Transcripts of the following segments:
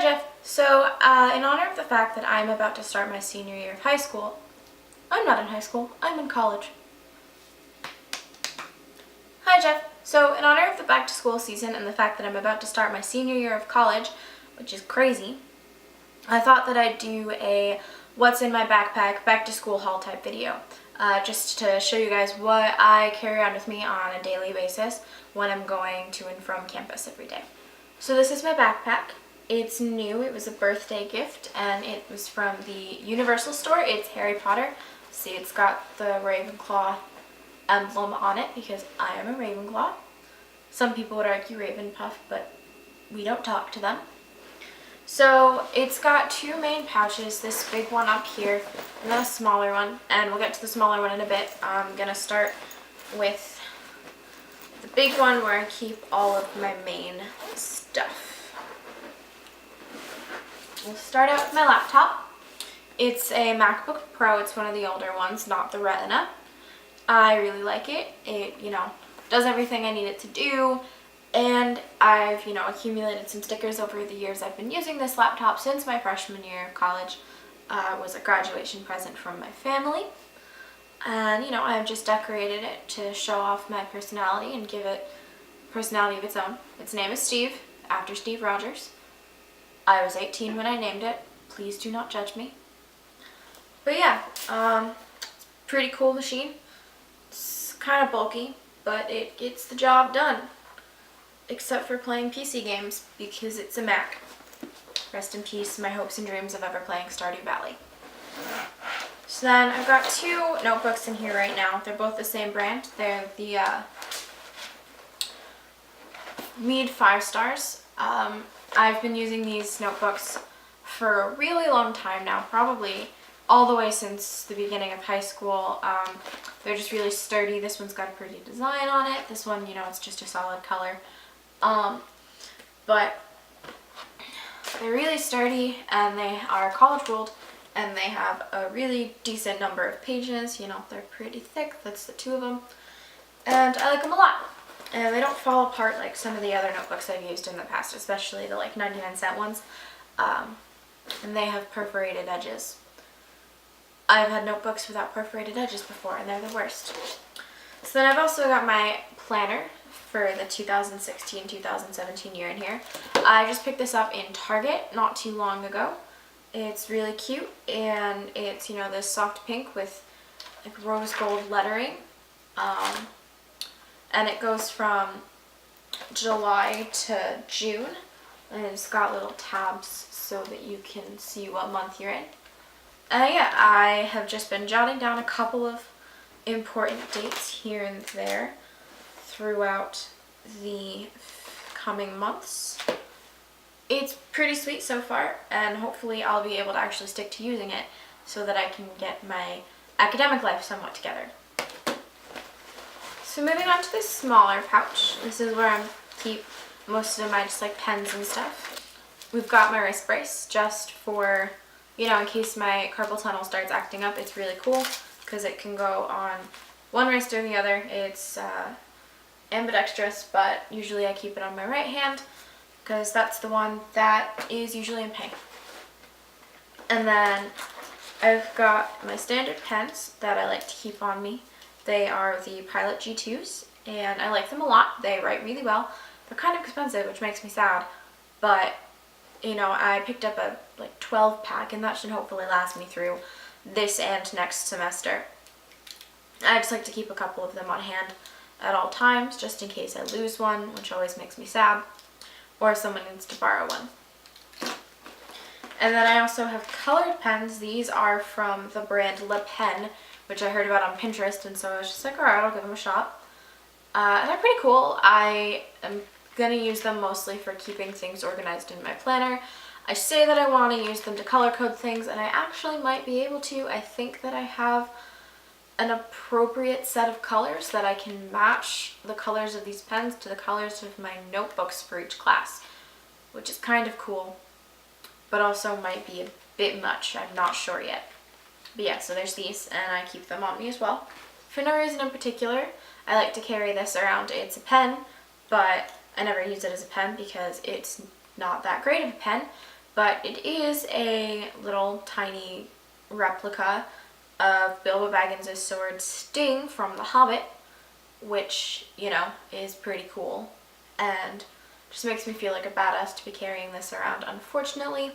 Hi Jeff. So, in honor of the fact that I'm about to start my senior year of high school, I'm not in high school, I'm in college. Hi Jeff. So, in honor of the back to school season and the fact that I'm about to start my senior year of college, which is crazy, I thought that I'd do a what's in my backpack back to school haul type video. Just to show you guys what I carry around with me on a daily basis when I'm going to and from campus every day. So this is my backpack. It's new. It was a birthday gift and it was from the Universal store. It's Harry Potter. See, it's got the Ravenclaw emblem on it because I am a Ravenclaw. Some people would argue Ravenpuff, but we don't talk to them. So it's got two main pouches, this big one up here and then a smaller one, and we'll get to the smaller one in a bit. I'm gonna start with the big one where I keep all of my main stuff. We'll start out with my laptop. It's a MacBook Pro. It's one of the older ones, not the Retina. I really like it. It, does everything I need it to do. And I've, accumulated some stickers over the years. I've been using this laptop since my freshman year of college. It was a graduation present from my family. And, I've just decorated it to show off my personality and give it personality of its own. Its name is Steve, after Steve Rogers. I was 18 when I named it. Please do not judge me. But yeah, it's a pretty cool machine. It's kind of bulky, but it gets the job done. Except for playing PC games, because it's a Mac. Rest in peace, my hopes and dreams of ever playing Stardew Valley. So then I've got two notebooks in here right now. They're both the same brand. They're the Mead 5 Stars. I've been using these notebooks for a really long time now, probably all the way since the beginning of high school. They're just really sturdy. This one's got a pretty design on it. This one, it's just a solid color. But they're really sturdy and they are college ruled and they have a really decent number of pages. They're pretty thick. That's the two of them. And I like them a lot. And they don't fall apart like some of the other notebooks I've used in the past, especially the 99-cent ones. And they have perforated edges. I've had notebooks without perforated edges before and they're the worst. So then I've also got my planner for the 2016-2017 year in here. I just picked this up in Target not too long ago. It's really cute and it's, this soft pink with like rose gold lettering. And it goes from July to June, and it's got little tabs so that you can see what month you're in. Yeah, I have just been jotting down a couple of important dates here and there throughout the coming months. It's pretty sweet so far, and hopefully I'll be able to actually stick to using it so that I can get my academic life somewhat together. So moving on to this smaller pouch, this is where I keep most of my just pens and stuff. We've got my wrist brace just for, in case my carpal tunnel starts acting up. It's really cool because it can go on one wrist or the other. It's ambidextrous, but usually I keep it on my right hand because that's the one that is usually in pain. And then I've got my standard pens that I like to keep on me. They are the Pilot G2s, and I like them a lot. They write really well. They're kind of expensive, which makes me sad, but, I picked up a 12-pack, and that should hopefully last me through this and next semester. I just like to keep a couple of them on hand at all times, just in case I lose one, which always makes me sad, or someone needs to borrow one. And then I also have colored pens. These are from the brand Le Pen, which I heard about on Pinterest, and so I was just like, alright, I'll give them a shot. And they're pretty cool. I am going to use them mostly for keeping things organized in my planner. I say that I want to use them to color code things, and I actually might be able to. I think that I have an appropriate set of colors that I can match the colors of these pens to the colors of my notebooks for each class, which is kind of cool, but also might be a bit much. I'm not sure yet. But yeah, so there's these, and I keep them on me as well. For no reason in particular, I like to carry this around. It's a pen, but I never use it as a pen because it's not that great of a pen. but it is a little tiny replica of Bilbo Baggins' sword Sting from The Hobbit, which, you know, is pretty cool and just makes me feel like a badass to be carrying this around. Unfortunately,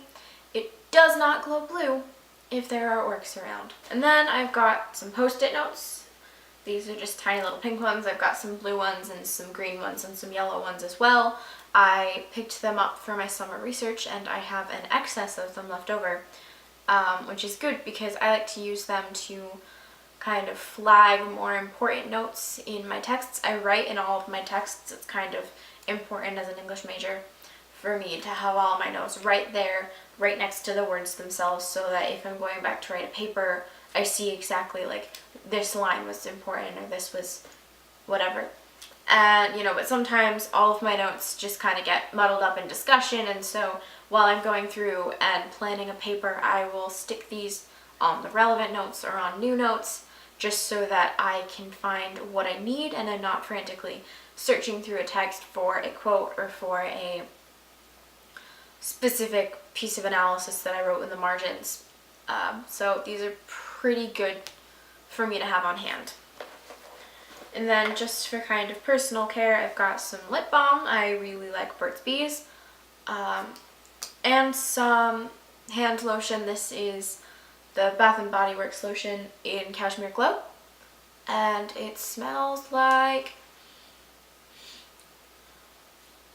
it does not glow blue if there are orcs around. And then I've got some post-it notes. These are just tiny little pink ones. I've got some blue ones and some green ones and some yellow ones as well. I picked them up for my summer research and I have an excess of them left over, which is good because I like to use them to kind of flag more important notes in my texts. I write in all of my texts. It's kind of important as an English major for me to have all my notes right there, right next to the words themselves, so that if I'm going back to write a paper, I see exactly like this line was important or this was whatever. And, you know, but sometimes all of my notes just kind of get muddled up in discussion, and so while I'm going through and planning a paper, I will stick these on the relevant notes or on new notes just so that I can find what I need and I'm not frantically searching through a text for a quote or for a specific piece of analysis that I wrote in the margins. So these are pretty good for me to have on hand. And then just for kind of personal care, I've got some lip balm. I really like Burt's Bees. And some hand lotion. This is the Bath & Body Works lotion in Cashmere Glow. And it smells like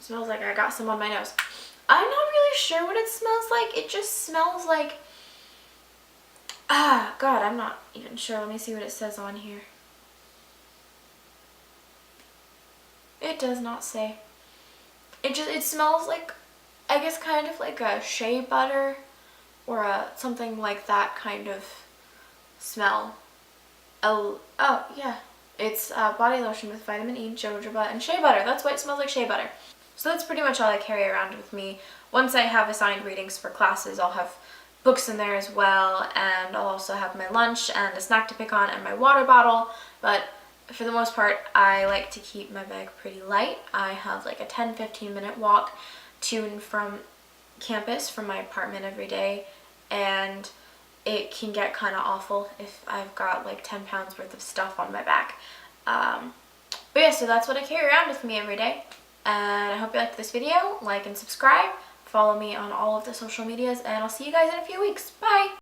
I got some on my nose. I'm not really sure what it smells like. It just smells like, God, I'm not even sure. Let me see what it says on here. It does not say. It smells like, I guess, kind of like a shea butter or something like that kind of smell. Oh yeah. It's body lotion with vitamin E, jojoba, and shea butter. That's why it smells like shea butter. So that's pretty much all I carry around with me. Once I have assigned readings for classes, I'll have books in there as well, and I'll also have my lunch and a snack to pick on and my water bottle. But for the most part, I like to keep my bag pretty light. I have like a 10-15 minute walk to and from campus from my apartment every day, and it can get kind of awful if I've got like 10 pounds worth of stuff on my back. But yeah, so that's what I carry around with me every day. And I hope you liked this video. Like and subscribe. Follow me on all of the social medias, and I'll see you guys in a few weeks. Bye!